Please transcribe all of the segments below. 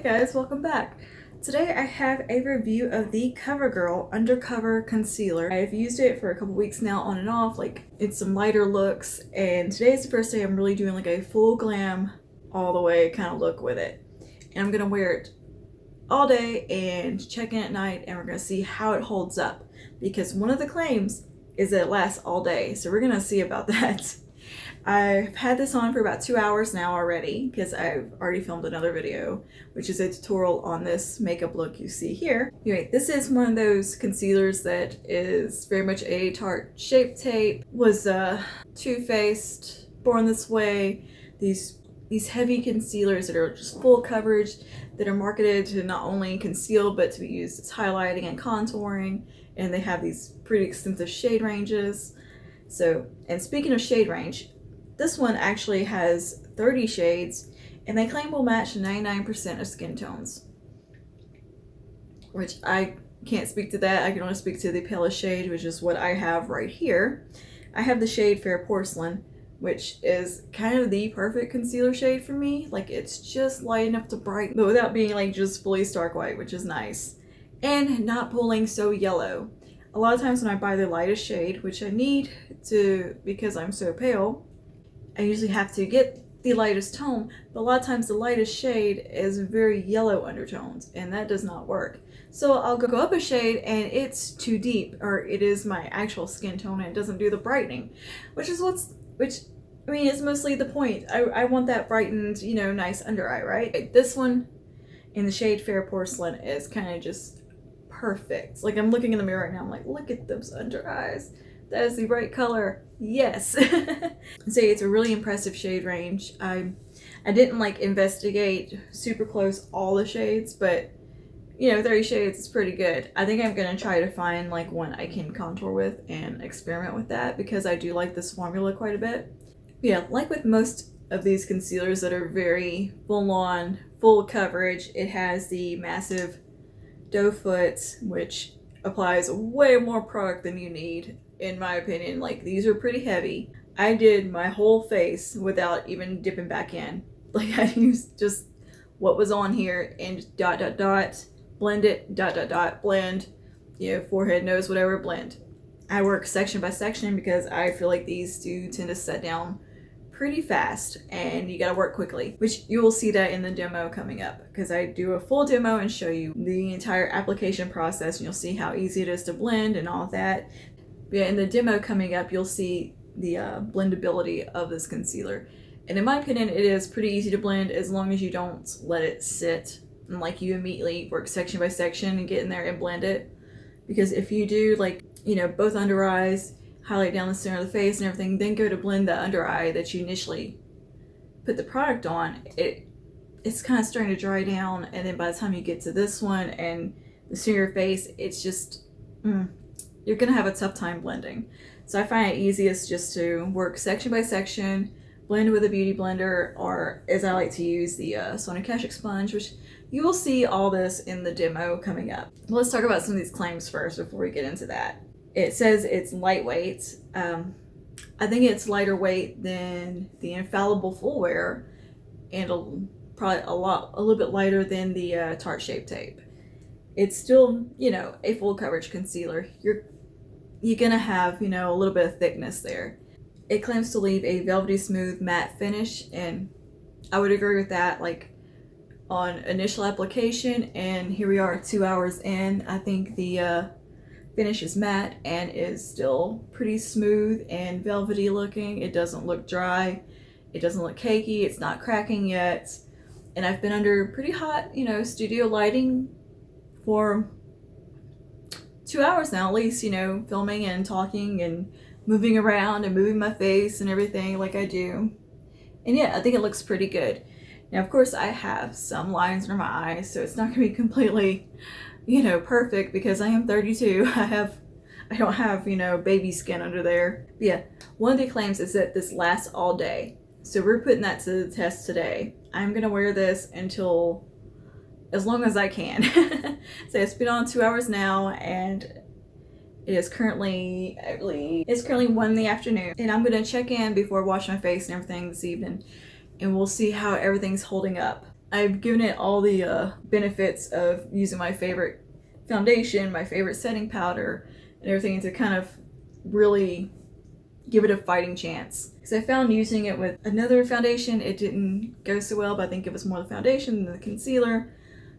guys, welcome back. Today I have a review of the Covergirl Undercover Concealer. I've used it for a couple weeks now on and off, like it's some lighter looks, and today's the first day I'm really doing like a full glam all the way kind of look with it. And I'm gonna wear it all day and check in at night, and we're gonna see how it holds up, because one of the claims is that it lasts all day, so we're gonna see about that. I've had this on for about 2 hours now already, because I've already filmed another video, which is a tutorial on this makeup look you see here. Anyway, this is one of those concealers that is very much a Tarte Shape Tape, was Too Faced, Born This Way, these heavy concealers that are just full coverage, that are marketed to not only conceal but to be used as highlighting and contouring, and they have these pretty extensive shade ranges. So, and speaking of shade range, this one actually has 30 shades, and they claim will match 99% of skin tones. Which I can't speak to that. I can only speak to the palest shade, which is what I have right here. I have the shade Fair Porcelain, which is kind of the perfect concealer shade for me. Like, it's just light enough to brighten, but without being like just fully stark white, which is nice. And not pulling so yellow. A lot of times when I buy the lightest shade, which I need to because I'm so pale, I usually have to get the lightest tone, but a lot of times the lightest shade is very yellow undertones, and that does not work. So I'll go up a shade and it's too deep, or it is my actual skin tone and it doesn't do the brightening, which is is mostly the point. I want that brightened, nice under eye, right? This one in the shade Fair Porcelain is kind of just perfect. Like, I'm looking in the mirror right now, I'm like, look at those under eyes. That is the right color. Yes. So it's a really impressive shade range. I didn't like investigate super close all the shades, but 30 shades is pretty good. I think I'm gonna try to find like one I can contour with and experiment with that, because I do like this formula quite a bit. Yeah, like with most of these concealers that are very full-on, full coverage, it has the massive doe foot, which applies way more product than you need, in my opinion. Like, these are pretty heavy. I did my whole face without even dipping back in. Like, I used just what was on here and blend it, blend, forehead, nose, whatever, blend. I work section by section because I feel like these do tend to set down pretty fast, and you gotta work quickly, which you will see that in the demo coming up, because I do a full demo and show you the entire application process, and you'll see how easy it is to blend and all that. But yeah, in the demo coming up, you'll see the blendability of this concealer, and in my opinion, it is pretty easy to blend as long as you don't let it sit and like you immediately work section by section and get in there and blend it. Because if you do, like, both under eyes, highlight down the center of the face and everything, then go to blend the under eye that you initially put the product on, it's kind of starting to dry down, and then by the time you get to this one and the center of your face, it's just you're gonna have a tough time blending. So I find it easiest just to work section by section, blend with a beauty blender, or as I like to use the Sony Kashuk sponge, which you will see all this in the demo coming up. Let's talk about some of these claims first before we get into that. It says it's lightweight. I think it's lighter weight than the Infallible Full Wear, and probably a little bit lighter than the Tarte Shape Tape. It's still, a full coverage concealer. You're gonna have, a little bit of thickness there. It claims to leave a velvety smooth matte finish, and I would agree with that. Like, on initial application, and here we are 2 hours in, I think the finish is matte and is still pretty smooth and velvety looking. It doesn't look dry. It doesn't look cakey. It's not cracking yet. And I've been under pretty hot, studio lighting for 2 hours now, at least, filming and talking and moving around and moving my face and everything like I do. And yeah, I think it looks pretty good. Now, of course, I have some lines under my eyes, so it's not gonna be completely perfect, because I am 32. I don't have, baby skin under there. But yeah, one of the claims is that this lasts all day. So we're putting that to the test today. I'm gonna wear this until as long as I can. So it's been on 2 hours now, and it is currently, I believe, it's currently 1 in the afternoon. And I'm gonna check in before I wash my face and everything this evening, and we'll see how everything's holding up. I've given it all the benefits of using my favorite foundation, my favorite setting powder, and everything to kind of really give it a fighting chance. Because I found using it with another foundation, it didn't go so well, but I think it was more the foundation than the concealer.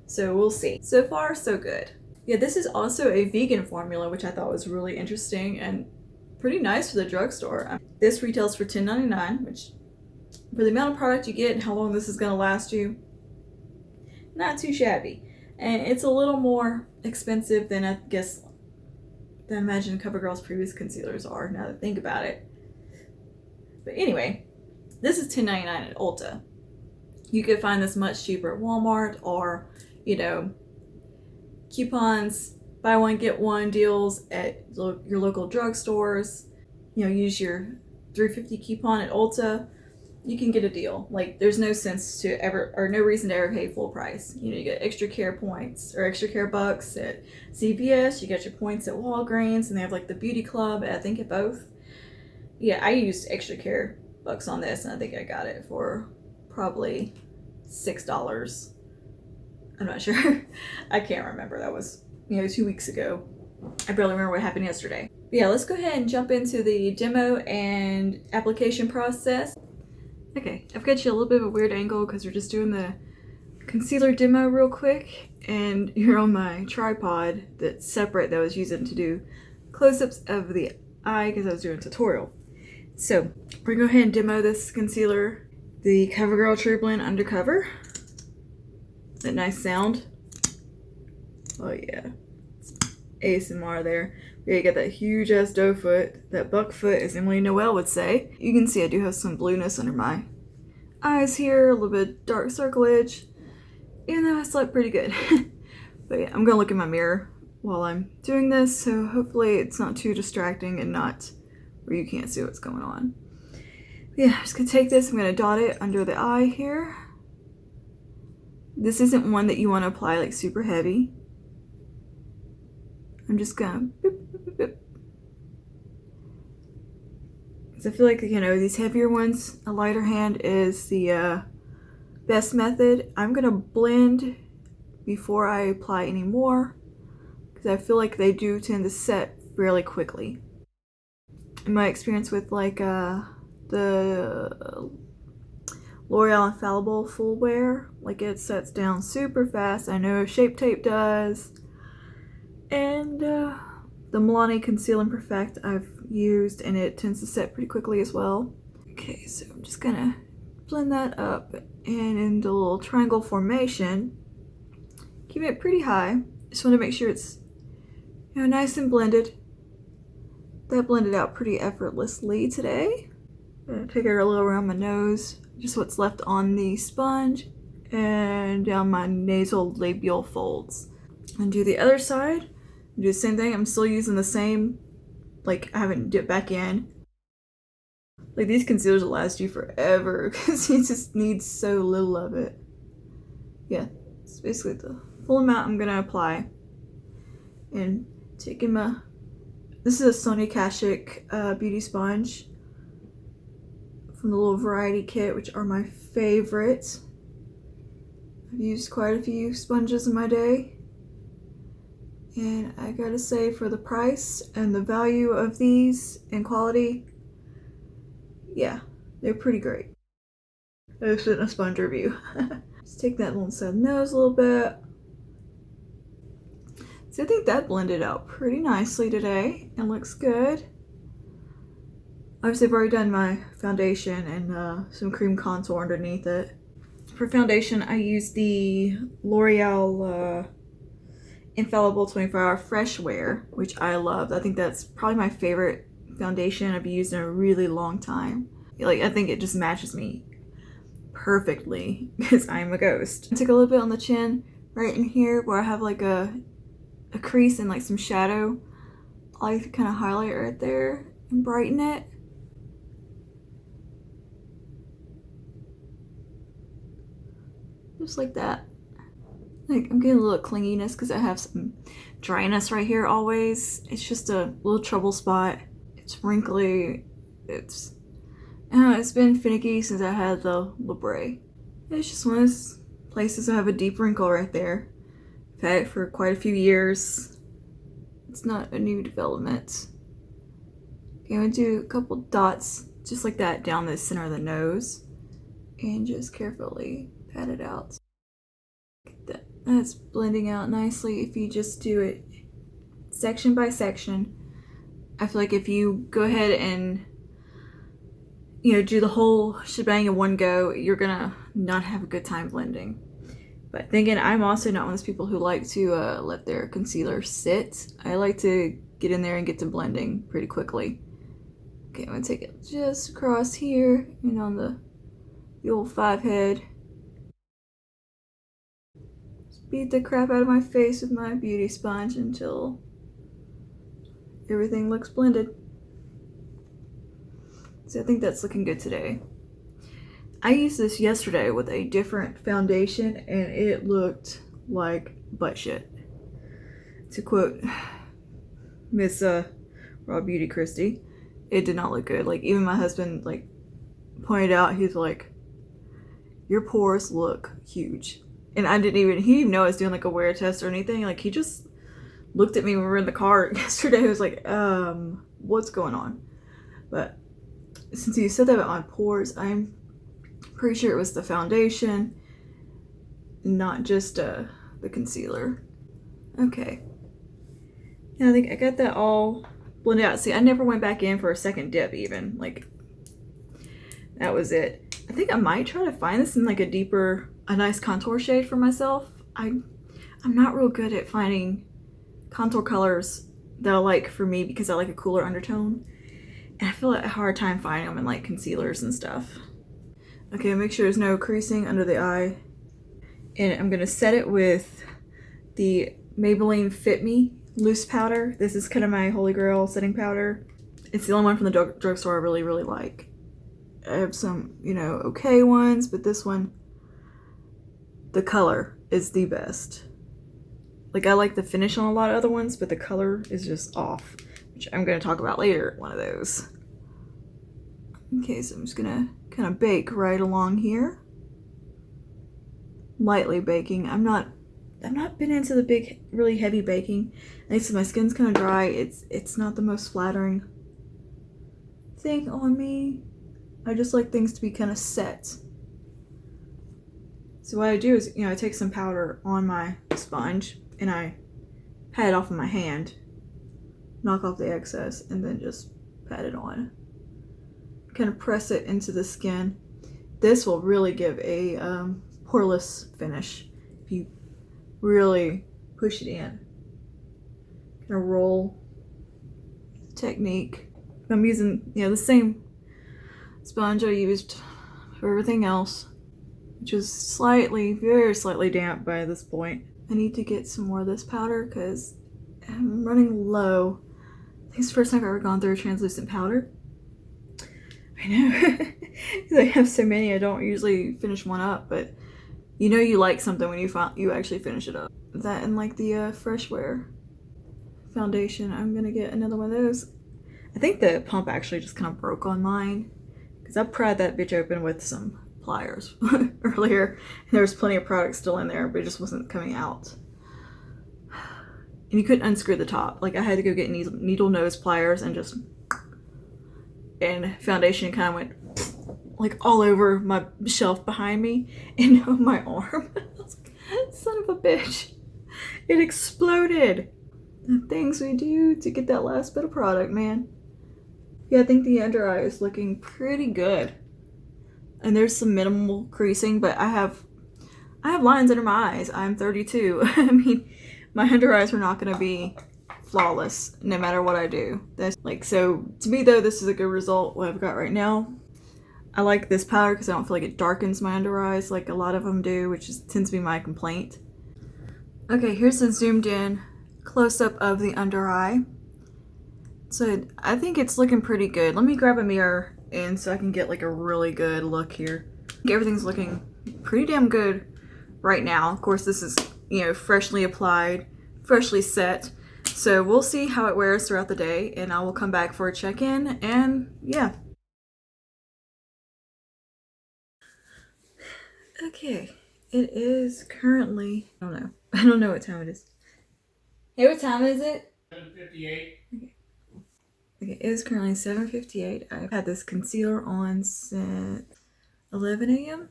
So we'll see. So far, so good. Yeah, this is also a vegan formula, which I thought was really interesting and pretty nice for the drugstore. This retails for $10.99, which for the amount of product you get and how long this is going to last you, not too shabby. And it's a little more expensive than I imagine CoverGirl's previous concealers are, now that I think about it. But anyway, this is $10.99 at Ulta. You could find this much cheaper at Walmart or, you know, coupons, buy one, get one deals at your local drugstores. You know, use your $3.50 coupon at Ulta. You can get a deal. Like, there's no sense to ever, or no reason to ever pay full price. You know, you get extra care points or extra care bucks at CVS. You get your points at Walgreens, and they have like the beauty club, I think at both. Yeah, I used extra care bucks on this, and I think I got it for probably $6. I'm not sure. I can't remember. That was, 2 weeks ago. I barely remember what happened yesterday. But yeah, let's go ahead and jump into the demo and application process. Okay, I've got you a little bit of a weird angle because we're just doing the concealer demo real quick, and you're on my tripod that's separate that I was using to do close-ups of the eye because I was doing a tutorial. So we're gonna go ahead and demo this concealer, the Covergirl Trueblend Undercover. That nice sound. Oh yeah, ASMR there. Yeah, you got that huge ass doe foot, that buck foot, as Emily Noel would say. You can see I do have some blueness under my eyes here, a little bit of dark circlage, even though I slept pretty good. But yeah, I'm gonna look in my mirror while I'm doing this, so hopefully it's not too distracting and not where you can't see what's going on. Yeah, I'm just gonna take this, I'm gonna dot it under the eye here. This isn't one that you want to apply like super heavy. I'm just gonna boop, boop, boop, boop. Because I feel like, these heavier ones, a lighter hand is the best method. I'm gonna blend before I apply any more because I feel like they do tend to set fairly quickly. In my experience with like the L'Oreal Infallible Full Wear, like it sets down super fast. I know Shape Tape does. And the Milani Conceal and Perfect I've used, and it tends to set pretty quickly as well. Okay, so I'm just gonna blend that up and into a little triangle formation. Keep it pretty high. Just want to make sure it's nice and blended. That blended out pretty effortlessly today. I'm gonna take it a little around my nose, just what's left on the sponge, and down my nasal labial folds. And do the other side. Do the same thing. I'm still using the same, like I haven't dipped back in. Like these concealers will last you forever because you just need so little of it. Yeah, it's basically the full amount I'm gonna apply. And taking this is a Sony Kashuk beauty sponge from the little variety kit, which are my favorite. I've used quite a few sponges in my day. And I gotta say, for the price and the value of these and quality, yeah, they're pretty great. I've done a sponge review. Just take that little side of the nose a little bit. So I think that blended out pretty nicely today and looks good. Obviously I've already done my foundation and some cream contour underneath it. For foundation I use the L'Oreal Infallible 24-Hour Fresh Wear, which I love. I think that's probably my favorite foundation I've used in a really long time. Like, I think it just matches me perfectly because I'm a ghost. I took a little bit on the chin right in here where I have like a crease and like some shadow. I like to kind of highlight right there and brighten it. Just like that. Like, I'm getting a little clinginess because I have some dryness right here always. It's just a little trouble spot. It's wrinkly. It's been finicky since I had the Libre. It's just one of those places I have a deep wrinkle right there. I've had it for quite a few years. It's not a new development. Okay, I'm gonna do a couple dots just like that down the center of the nose and just carefully pat it out. That's blending out nicely if you just do it section by section. I feel like if you go ahead and do the whole shebang in one go, you're gonna not have a good time blending. But then again, I'm also not one of those people who like to let their concealer sit. I like to get in there and get to blending pretty quickly. Okay, I'm gonna take it just across here and on the old 5 head. Just beat the crap out of my face with my beauty sponge until everything looks blended. So I think that's looking good today. I used this yesterday with a different foundation and it looked like butt shit. To quote Miss Raw Beauty Christie, it did not look good. Like even my husband pointed out, he's like, your pores look huge. And he didn't even know I was doing a wear test or anything. Like he just looked at me when we were in the car yesterday. He was like, what's going on? But since you said that about my pores, I'm pretty sure it was the foundation, not just the concealer. Okay. Yeah, I think I got that all blended out. See, I never went back in for a second dip even. That was it. I think I might try to find this in a nice contour shade for myself. I'm not real good at finding contour colors that I like for me because I like a cooler undertone. And I feel a hard time finding them in concealers and stuff. Okay, make sure there's no creasing under the eye. And I'm gonna set it with the Maybelline Fit Me loose powder. This is kind of my holy grail setting powder. It's the only one from the drugstore I really, really like. I have some, okay ones, but this one, the color is the best. I like the finish on a lot of other ones, but the color is just off, which I'm going to talk about later, one of those. Okay, so I'm just going to kind of bake right along here. Lightly baking. I've not been into the big, really heavy baking. I think since my skin's kind of dry, it's not the most flattering thing on me. I just like things to be kind of set. So what I do is, I take some powder on my sponge and I pat it off with my hand, knock off the excess, and then just pat it on. Kind of press it into the skin. This will really give a poreless finish if you really push it in. Kind of roll technique. I'm using, the same sponge I used for everything else, which is very slightly damp by this point. I need to get some more of this powder because I'm running low. I think it's the first time I've ever gone through a translucent powder. I know. I have so many, I don't usually finish one up, but you like something when you actually finish it up. That and the Fresh Wear foundation, I'm gonna get another one of those. I think the pump actually just kind of broke on mine because I pried that bitch open with some pliers earlier. And there was plenty of product still in there, but it just wasn't coming out. And you couldn't unscrew the top. I had to go get needle nose pliers and foundation kind of went all over my shelf behind me and on my arm. I was like, son of a bitch. It exploded. The things we do to get that last bit of product, man. Yeah, I think the under eye is looking pretty good. And there's some minimal creasing, but I have lines under my eyes. I'm 32. I mean, my under eyes are not going to be flawless no matter what I do. That's so to me though, this is a good result what I've got right now. I like this powder because I don't feel like it darkens my under eyes like a lot of them do, which tends to be my complaint. Okay, here's a zoomed in close-up of the under eye. So I think it's looking pretty good. Let me grab a mirror and so I can get a really good look here. Everything's looking pretty damn good right now. Of course, this is, freshly applied, freshly set. So we'll see how it wears throughout the day and I will come back for a check-in and yeah. Okay, It is currently, I don't know. I don't know what time it is. Hey, what time is it? 7:58. Okay, it is currently 7:58. I've had this concealer on since 11 a.m.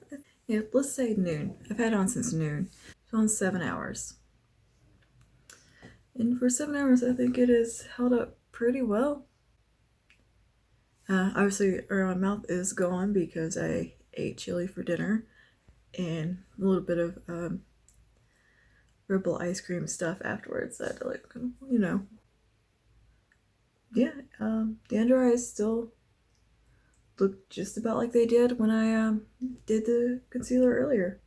Yeah, let's say noon. I've had it on since noon. So on 7 hours. And for 7 hours, I think it has held up pretty well. Obviously, my mouth is gone because I ate chili for dinner and a little bit of Ripple ice cream stuff afterwards. That, like, you know, yeah, the under eyes still look just about like they did when I did the concealer earlier.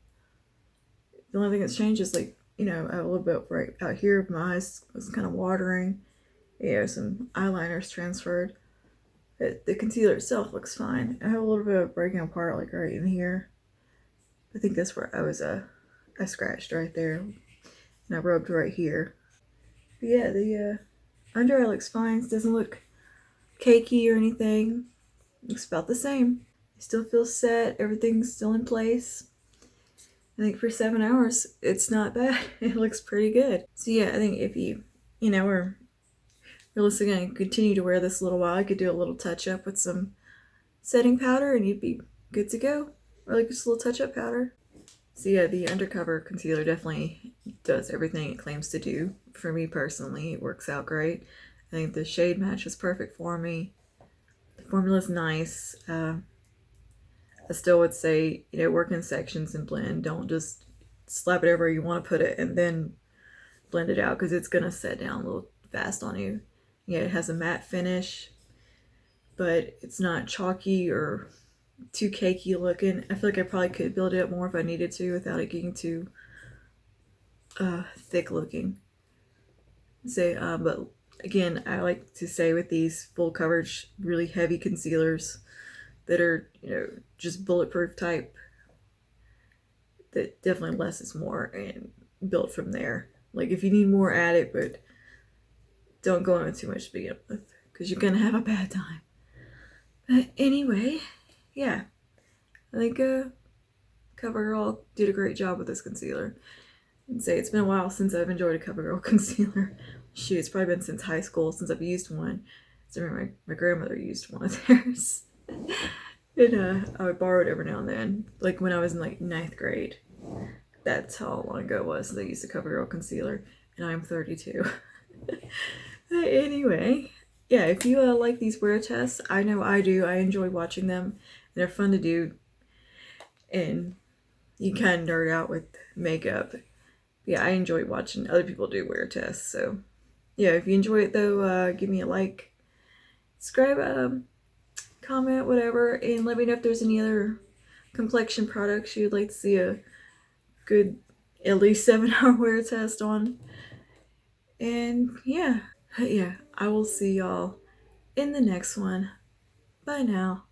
The only thing that's changed is, like, you know, a little bit right out here, my eyes was kind of watering. Yeah, some eyeliners transferred. The concealer itself looks fine. I have a little bit of breaking apart, like right in here. I think that's where I scratched right there, and I rubbed right here. But yeah, the under eye looks fine. It doesn't look cakey or anything. Looks about the same. It still feels set. Everything's still in place. I think for 7 hours, it's not bad. It looks pretty good. So yeah, I think if you are realistically going to continue to wear this a little while, I could do a little touch up with some setting powder and you'd be good to go. Or like just a little touch up powder. So yeah, the Undercover Concealer definitely does everything it claims to do. For me personally, it works out great. I think the shade match is perfect for me. The formula's nice. I still would say, work in sections and blend. Don't just slap it everywhere you want to put it and then blend it out because it's going to set down a little fast on you. Yeah, it has a matte finish, but it's not chalky or too cakey looking. I feel like I probably could build it up more if I needed to without it getting too thick looking. But again, I like to say with these full coverage, really heavy concealers that are, just bulletproof type, that definitely less is more and build from there. Like if you need more, add it, but don't go in with too much to begin with because you're gonna have a bad time. But anyway, yeah, I think Covergirl did a great job with this concealer. I'd say it's been a while since I've enjoyed a Covergirl concealer. Shoot, it's probably been since high school since I've used one. I remember my grandmother used one of theirs. And I would borrow it every now and then, like when I was in like 9th grade. That's how long ago it was since I used the Covergirl concealer, and I'm 32. Anyway, yeah, if you like these wear tests, I know I do. I enjoy watching them. They're fun to do, and you kind of nerd out with makeup. Yeah, I enjoy watching other people do wear tests. So yeah, if you enjoy it though, give me a like, subscribe, comment, whatever, and let me know if there's any other complexion products you'd like to see a good at least 7-hour wear test on. And yeah, I will see y'all in the next one. Bye now.